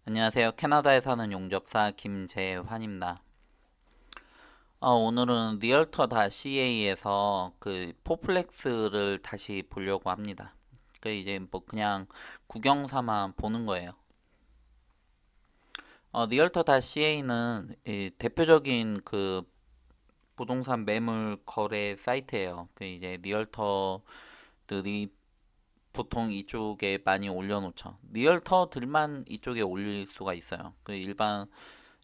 안녕하세요. 캐나다에 사는 용접사 김재환입니다. 오늘은 리얼터.ca에서 그 포플렉스를 다시 보려고 합니다. 그 이제 뭐 그냥 구경 삼아 보는 거예요. 리얼터.ca는 대표적인 그 부동산 매물 거래 사이트예요. 그 이제 리얼터들이 보통 이쪽에 많이 올려놓죠. 리얼터들만 이쪽에 올릴 수가 있어요. 그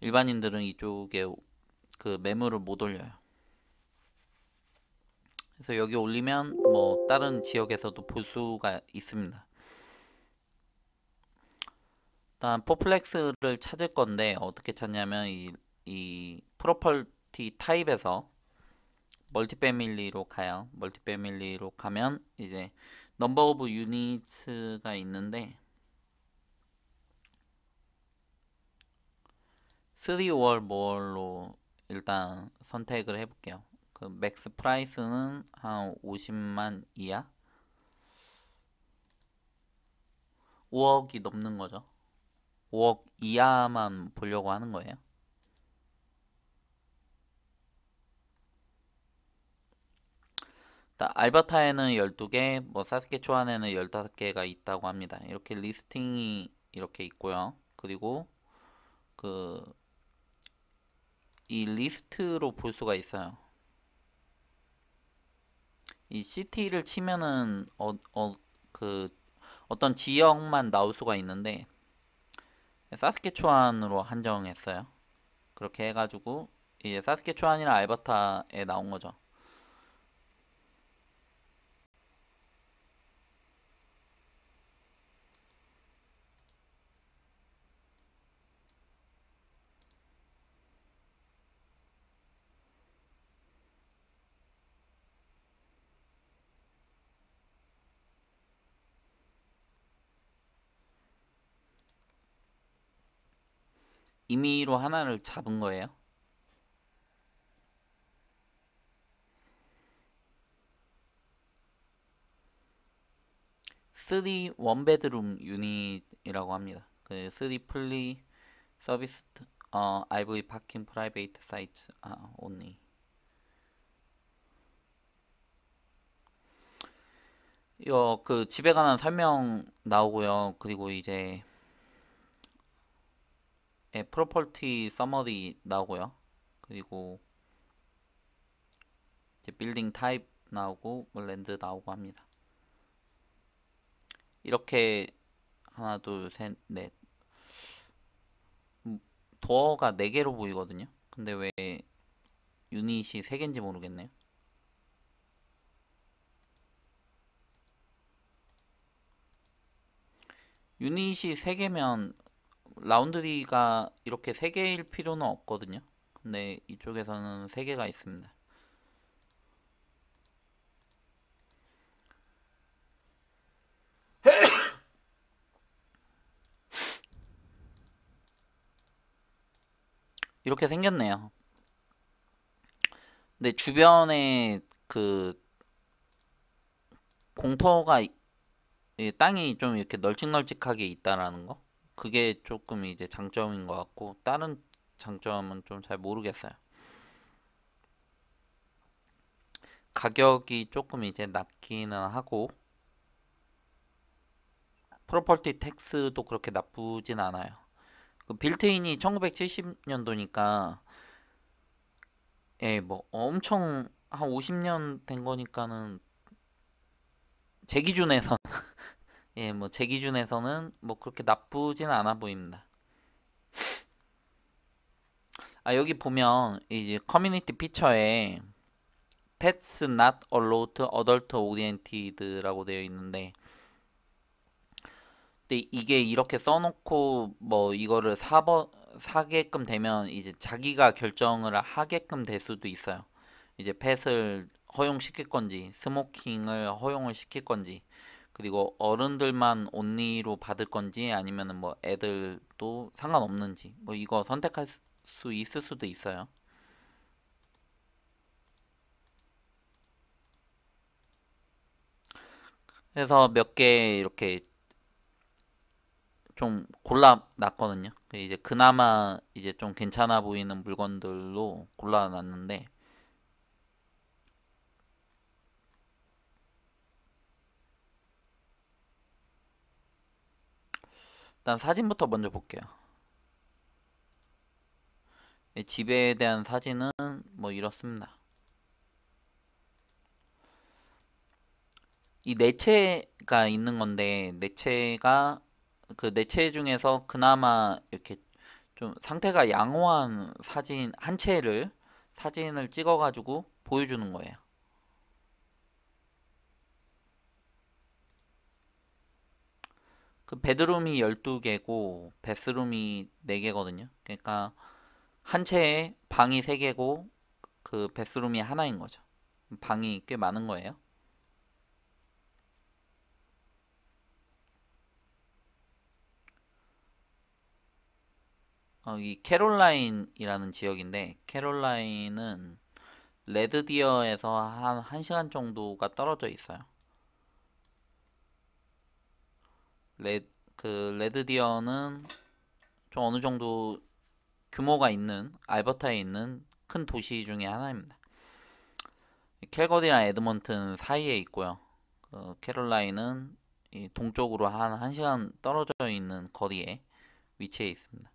일반인들은 이쪽에 그 매물을 못 올려요. 그래서 여기 올리면 뭐 다른 지역에서도 볼 수가 있습니다. 일단 포플렉스를 찾을 건데 어떻게 찾냐면 이 프로퍼티 타입에서 멀티패밀리로 가요. 멀티패밀리로 가면 이제 넘버 오브 유닛가 있는데 3월 몰로 일단 선택을 해볼게요. 그 맥스 프라이스는 한 50만 이하? 5억이 넘는 거죠. 5억 이하만 보려고 하는 거예요. 알버타에는 12개, 뭐 사스케추안에는 15개가 있다고 합니다. 이렇게 리스팅이 이렇게 있고요. 그리고 그 이 리스트로 볼 수가 있어요. 이 시티를 치면은 그 어떤 지역만 나올 수가 있는데 사스케추안으로 한정했어요. 그렇게 해가지고 이제 사스케추안이랑 알버타에 나온 거죠. 임의로 하나를 잡은 거예요. 3 원베드룸 유닛이라고 합니다. 그 3 플리 서비스 IV 파킹 프라이베이트 사이트 only. 이거 그 집에 관한 설명 나오고요. 그리고 이제 프로퍼티 서머리 나오고요. 그리고 이제 빌딩 타입 나오고 뭐 랜드 나오고 합니다. 이렇게 하나 둘셋넷 도어가 4개로 보이거든요. 근데 왜 유닛이 3개인지 모르겠네요. 유닛이 3개면 라운드리가 이렇게 3개일 필요는 없거든요. 근데 이쪽에서는 3개가 있습니다. 이렇게 생겼네요. 근데 주변에 그 공터가 땅이 좀 이렇게 널찍널찍하게 있다라는 거. 그게 조금 이제 장점인 것 같고 다른 장점은 좀 잘 모르겠어요. 가격이 조금 이제 낮기는 하고 프로퍼티 텍스도 그렇게 나쁘진 않아요. 그 빌트인이 1970년도니까 뭐 엄청 한 50년 된 거니까는 제 기준에서 뭐 제 기준에서는 뭐 그렇게 나쁘진 않아 보입니다. 여기 보면 이제 커뮤니티 피처에 pets not allowed adult oriented라고 되어 있는데 근데 이게 이렇게 써놓고 뭐 이거를 사게끔 되면 이제 자기가 결정을 하게끔 될 수도 있어요. 이제 펫을 허용시킬 건지 스모킹을 허용을 시킬 건지 그리고 어른들만 온리로 받을 건지 아니면은 뭐 애들도 상관없는지 뭐 이거 선택할 수 있을 수도 있어요. 그래서 몇 개 이렇게 좀 골라놨거든요. 이제 그나마 이제 좀 괜찮아 보이는 물건들로 골라놨는데 일단 사진부터 먼저 볼게요. 이 집에 대한 사진은 뭐 이렇습니다. 이 내체가 있는 건데 내체가 그 내체 중에서 그나마 이렇게 좀 상태가 양호한 사진 한 채를 사진을 찍어가지고 보여주는 거예요. 그 베드룸이 12개고 베스룸이 4개거든요. 그러니까 한 채에 방이 3개고 그 베스룸이 하나인 거죠. 방이 꽤 많은 거예요. 이 캐롤라인이라는 지역인데 캐롤라인은 레드디어에서 한 1시간 정도가 떨어져 있어요. 레, 그 레드디어는 좀 어느 정도 규모가 있는 알버타에 있는 큰 도시 중에 하나입니다. 캘거리랑 에드먼튼 사이에 있고요. 캐롤라인은 이 동쪽으로 한 1시간 떨어져 있는 거리에 위치해 있습니다.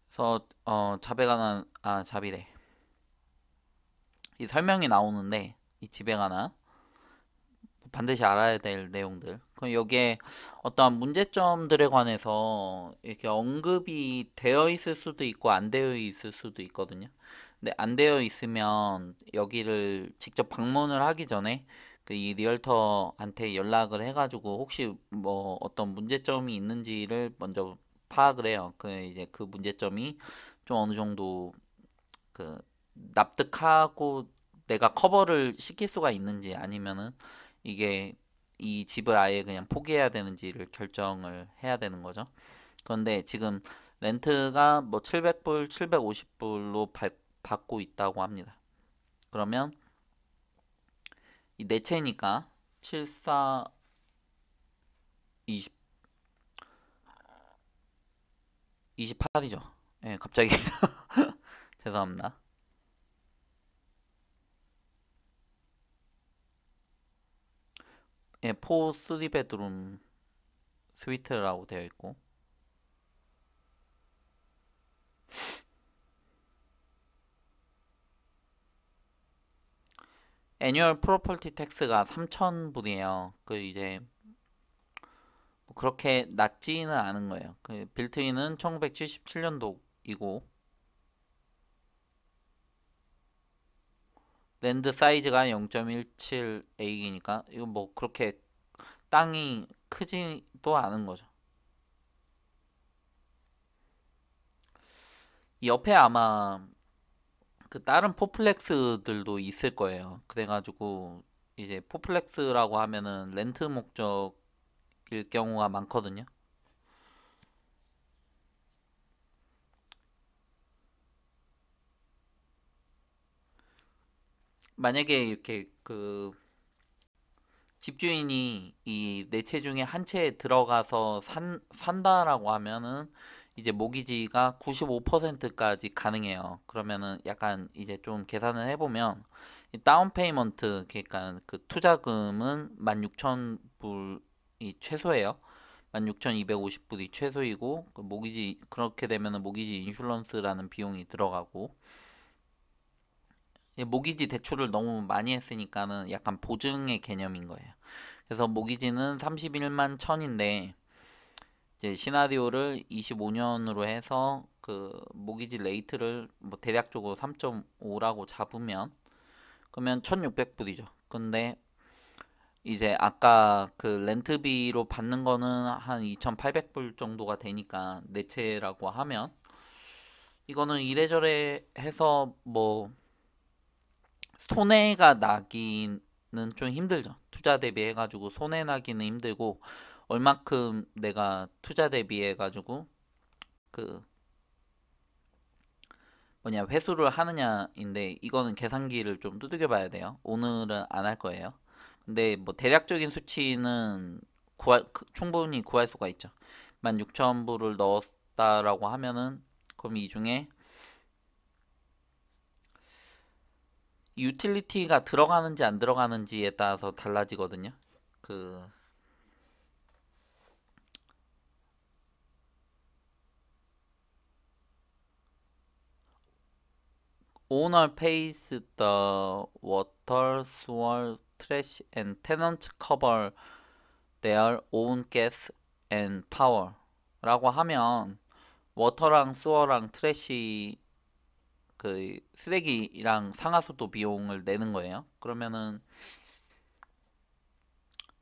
그래서 자배가 자비래. 이 설명이 나오는데 이 집에 관한 반드시 알아야 될 내용들. 그럼 여기에 어떠한 문제점들에 관해서 이렇게 언급이 되어 있을 수도 있고 안 되어 있을 수도 있거든요. 근데 안 되어 있으면 여기를 직접 방문을 하기 전에 그 이 리얼터한테 연락을 해가지고 혹시 뭐 어떤 문제점이 있는지를 먼저 파악을 해요. 그 이제 그 문제점이 좀 어느 정도 그 납득하고 내가 커버를 시킬 수가 있는지 아니면은 이게 이 집을 아예 그냥 포기해야 되는지를 결정을 해야 되는 거죠. 그런데 지금 렌트가 뭐 700불, 750불로 받고 있다고 합니다. 그러면 이 네 채니까 7, 4, 20, 28이죠. 예, 갑자기 죄송합니다. 예, 4, 3베드룸 스위트라고 되어 있고 애뉴얼 프로퍼티 텍스가 3,000불이에요. 그 이제 뭐 그렇게 낮지는 않은 거예요. 그 빌트인은 1977년도이고 랜드 사이즈가 0.17ac이니까 이거 뭐 그렇게 땅이 크지도 않은 거죠. 이 옆에 아마 그 다른 포플렉스들도 있을 거예요. 그래가지고 이제 포플렉스라고 하면은 렌트 목적일 경우가 많거든요. 만약에 이렇게 그 집주인이 이 네 채 중에 한 채에 들어가서 산다라고 하면은 이제 모기지가 95%까지 가능해요. 그러면은 약간 이제 좀 계산을 해보면 이 다운 페이먼트 그러니까 그 투자금은 16,000불이 최소예요. 16,250불이 최소이고 그 모기지 그렇게 되면은 모기지 인슈런스라는 비용이 들어가고 이 모기지 대출을 너무 많이 했으니까는 약간 보증의 개념인 거예요. 그래서 모기지는 31만 1천인데 이제 시나리오를 25년으로 해서 그 모기지 레이트를 뭐 대략적으로 3.5라고 잡으면 그러면 1,600불이죠. 근데 이제 아까 그 렌트비로 받는 거는 한 2,800불 정도가 되니까 네 채라고 하면 이거는 이래저래 해서 뭐 손해가 나기는 좀 힘들죠. 투자 대비해가지고 손해 나기는 힘들고 얼마큼 내가 투자 대비해가지고 그 뭐냐 회수를 하느냐인데 이거는 계산기를 좀 두들겨 봐야 돼요. 오늘은 안 할 거예요. 근데 뭐 대략적인 수치는 충분히 구할 수가 있죠. 16,000불을 넣었다라고 하면은 그럼 이 중에 유틸리티가 들어가는지 안 들어가는지에 따라서 달라지거든요. 그 owner pays the water, sewer, trash and tenants cover their own gas and power 라고 하면 워터랑 수어랑 트래시 그 쓰레기랑 상하수도 비용을 내는 거예요. 그러면은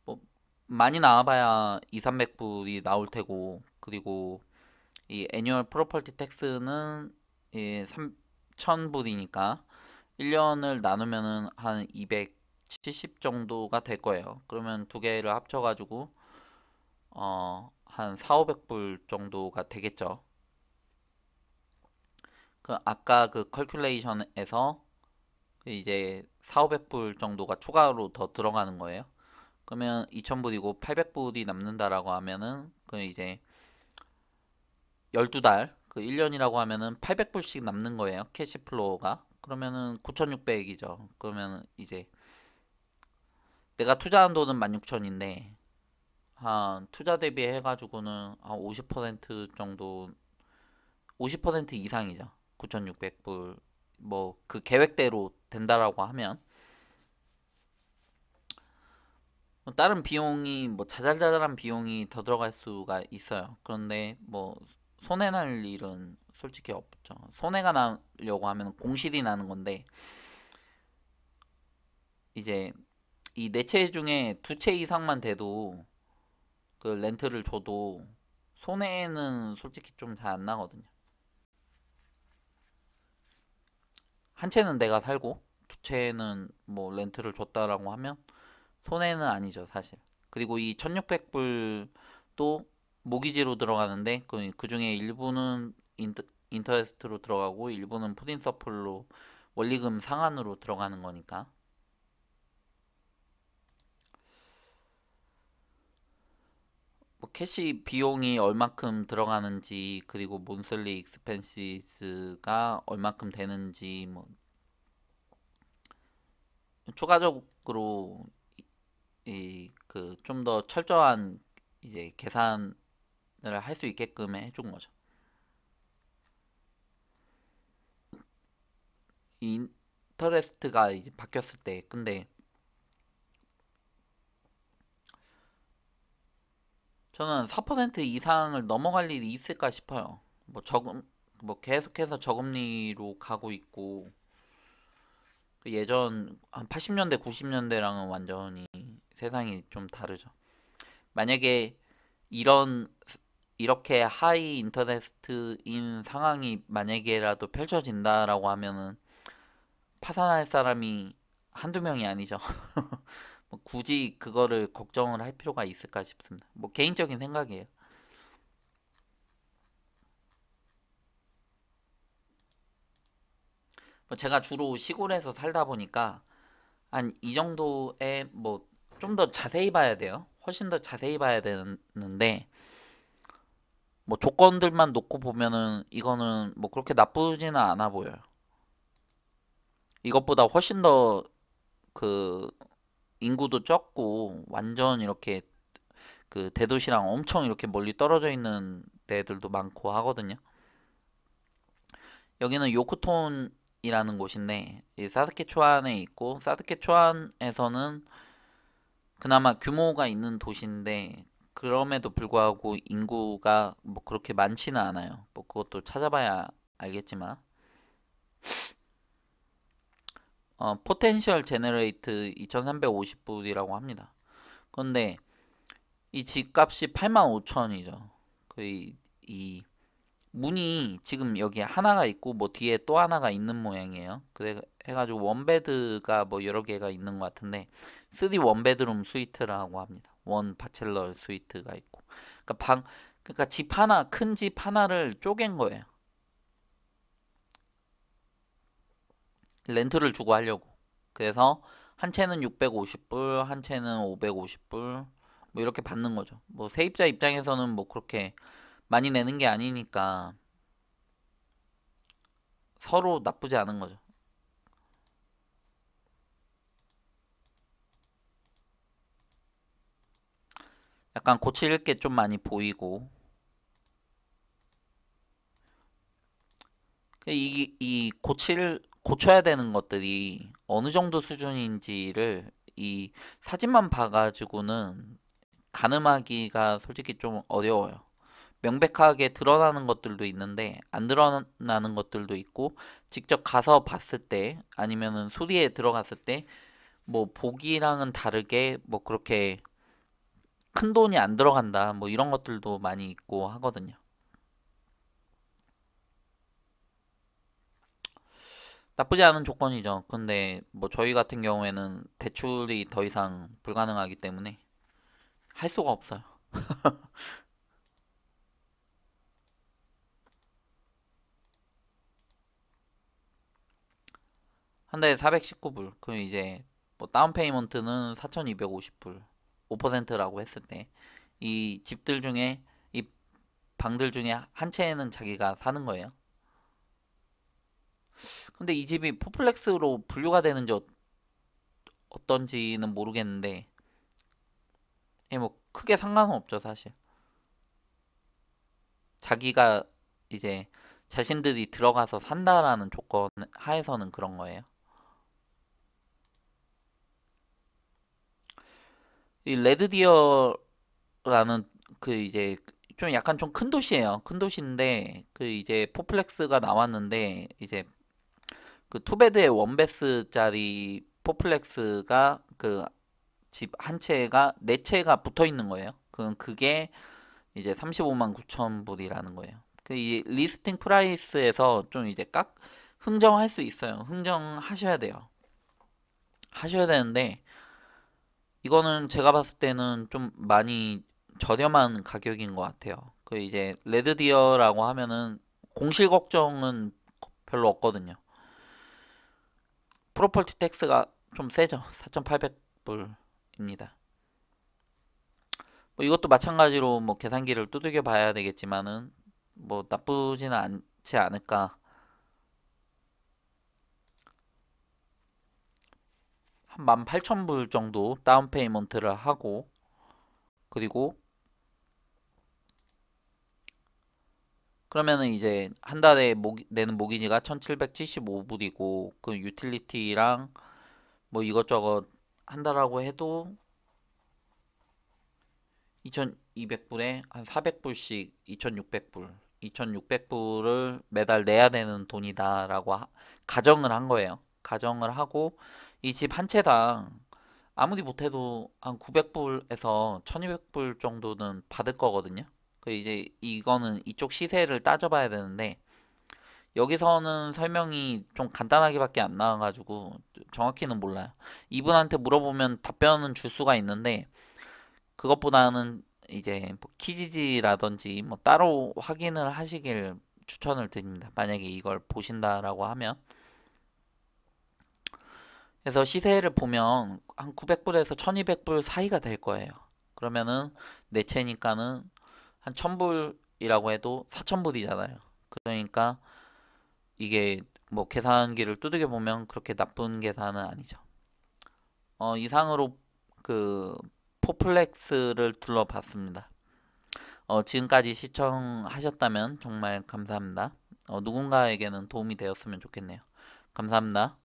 뭐 많이 나와봐야 2, 300불이 나올 테고 그리고 이 애뉴얼 프로퍼티 텍스는 3,000불이니까 1년을 나누면은 한 270 정도가 될 거예요. 그러면 두 개를 합쳐가지고 한 4, 500불 정도가 되겠죠. 그 아까 그 컬큘레이션에서 이제 4, 500불 정도가 추가로 더 들어가는 거예요. 그러면 2,000불이고 800불이 남는다라고 하면은 그 이제 12달 그 1년이라고 하면은 800불씩 남는 거예요. 캐시플로우가. 그러면은 9,600이죠. 그러면 이제 내가 투자한 돈은 16,000인데 한 투자 대비해 가지고는 한 50% 정도 50% 이상이죠. 9,600불 뭐 그 계획대로 된다라고 하면 다른 비용이 뭐 자잘자잘한 비용이 더 들어갈 수가 있어요. 그런데 뭐 손해 날 일은 솔직히 없죠. 손해가 나려고 하면 공실이 나는 건데 이제 이 네 채 중에 두 채 이상만 돼도 그 렌트를 줘도 손해는 솔직히 좀 잘 안 나거든요. 한 채는 내가 살고 두 채는 뭐 렌트를 줬다라고 하면 손해는 아니죠, 사실. 그리고 이 1600불도 모기지로 들어가는데 그 중에 일부는 인터레스트로 들어가고 일부는 프린서플로 원리금 상환으로 들어가는 거니까. 뭐 캐시 비용이 얼마큼 들어가는지 그리고 몬슬리 익스펜시스가 얼마큼 되는지 뭐 추가적으로 이 그 좀 더 철저한 이제 계산을 할 수 있게끔 해준 거죠. 이 인터레스트가 이제 바뀌었을 때 근데 저는 4% 이상을 넘어갈 일이 있을까 싶어요. 뭐 뭐 계속해서 저금리로 가고 있고 그 예전 한 80년대, 90년대랑은 완전히 세상이 좀 다르죠. 만약에 이런 이렇게 하이 인터레스트인 상황이 만약에라도 펼쳐진다라고 하면은 파산할 사람이 한두 명이 아니죠. 뭐 굳이 그거를 걱정을 할 필요가 있을까 싶습니다. 뭐 개인적인 생각이에요. 뭐 제가 주로 시골에서 살다 보니까 한 이 정도의 뭐 좀 더 자세히 봐야 돼요. 훨씬 더 자세히 봐야 되는데 뭐 조건들만 놓고 보면은 이거는 뭐 그렇게 나쁘지는 않아 보여요. 이것보다 훨씬 더 그 인구도 적고 완전 이렇게 그 대도시랑 엄청 이렇게 멀리 떨어져 있는 데들도 많고 하거든요. 여기는 요코톤이라는 곳인데 이 사스케추안에 있고 사스케추안에서는 그나마 규모가 있는 도시인데 그럼에도 불구하고 인구가 뭐 그렇게 많지는 않아요. 뭐 그것도 찾아봐야 알겠지만 포텐셜 제너레이트 2350불이라고 합니다. 그런데 이 집값이 85,000이죠. 거의 이 문이 지금 여기 하나가 있고 뭐 뒤에 또 하나가 있는 모양이에요. 그래 해가지고 원베드가 뭐 여러 개가 있는 것 같은데 3 원베드룸 스위트라고 합니다. 원 바첼러 스위트가 있고. 그러니까 그러니까 집 하나 큰 집 하나를 쪼갠 거예요. 렌트를 주고 하려고. 그래서 한 채는 650불, 한 채는 550불, 뭐 이렇게 받는 거죠. 뭐 세입자 입장에서는 뭐 그렇게 많이 내는 게 아니니까 서로 나쁘지 않은 거죠. 약간 고칠 게 좀 많이 보이고, 고쳐야 되는 것들이 어느 정도 수준인지를 이 사진만 봐가지고는 가늠하기가 솔직히 좀 어려워요. 명백하게 드러나는 것들도 있는데 안 드러나는 것들도 있고, 직접 가서 봤을 때 아니면은 수리에 들어갔을 때 뭐 보기랑은 다르게 뭐 그렇게 큰 돈이 안 들어간다 뭐 이런 것들도 많이 있고 하거든요. 나쁘지 않은 조건이죠. 근데 뭐 저희 같은 경우에는 대출이 더 이상 불가능하기 때문에 할 수가 없어요. 한 달에 419불. 그럼 이제 뭐 다운 페이먼트는 4,250불. 5%라고 했을 때 이 집들 중에 이 방들 중에 한 채는 자기가 사는 거예요. 근데 이 집이 포플렉스로 분류가 되는지 어떤지는 모르겠는데 뭐 크게 상관은 없죠, 사실. 자기가 이제 자신들이 들어가서 산다라는 조건 하에서는 그런 거예요. 이 레드디어라는 그 이제 좀 약간 좀 큰 도시예요. 큰 도시인데 그 이제 포플렉스가 나왔는데 이제 그 투베드에 원베스짜리 포플렉스가 그 집 한 채가 네 채가 붙어 있는 거예요. 그게 이제 35만 9천 불이라는 거예요. 그 이 리스팅 프라이스에서 좀 이제 깍 흥정할 수 있어요. 흥정하셔야 돼요. 하셔야 되는데 이거는 제가 봤을 때는 좀 많이 저렴한 가격인 것 같아요. 그 이제 레드디어라고 하면은 공실 걱정은 별로 없거든요. 프로퍼티 텍스가 좀 세죠. 4,800불입니다. 뭐 이것도 마찬가지로 뭐 계산기를 두들겨 봐야 되겠지만은 뭐 나쁘지는 않지 않을까. 한 18,000불 정도 다운 페이먼트를 하고 그리고 그러면은 이제 한 달에 내는 모기지가 1,775불이고 그 유틸리티랑 뭐 이것저것 한다라고 해도 2,200불에 한 400불씩 2,600불, 2,600불을 매달 내야 되는 돈이다라고 가정을 한 거예요. 가정을 하고 이 집 한 채당 아무리 못해도 한 900불에서 1200불 정도는 받을 거거든요. 그 이제 이거는 이쪽 시세를 따져봐야 되는데 여기서는 설명이 좀 간단하게밖에 안 나와가지고 정확히는 몰라요. 이분한테 물어보면 답변은 줄 수가 있는데 그것보다는 이제 뭐 키지지라든지 뭐 따로 확인을 하시길 추천을 드립니다. 만약에 이걸 보신다라고 하면. 그래서 시세를 보면 한 900불에서 1200불 사이가 될 거예요. 그러면은 내 채니까는 한 1000불이라고 해도 4000불이잖아요. 그러니까 이게 뭐 계산기를 두들겨 보면 그렇게 나쁜 계산은 아니죠. 이상으로 그 포플렉스를 둘러봤습니다. 지금까지 시청하셨다면 정말 감사합니다. 누군가에게는 도움이 되었으면 좋겠네요. 감사합니다.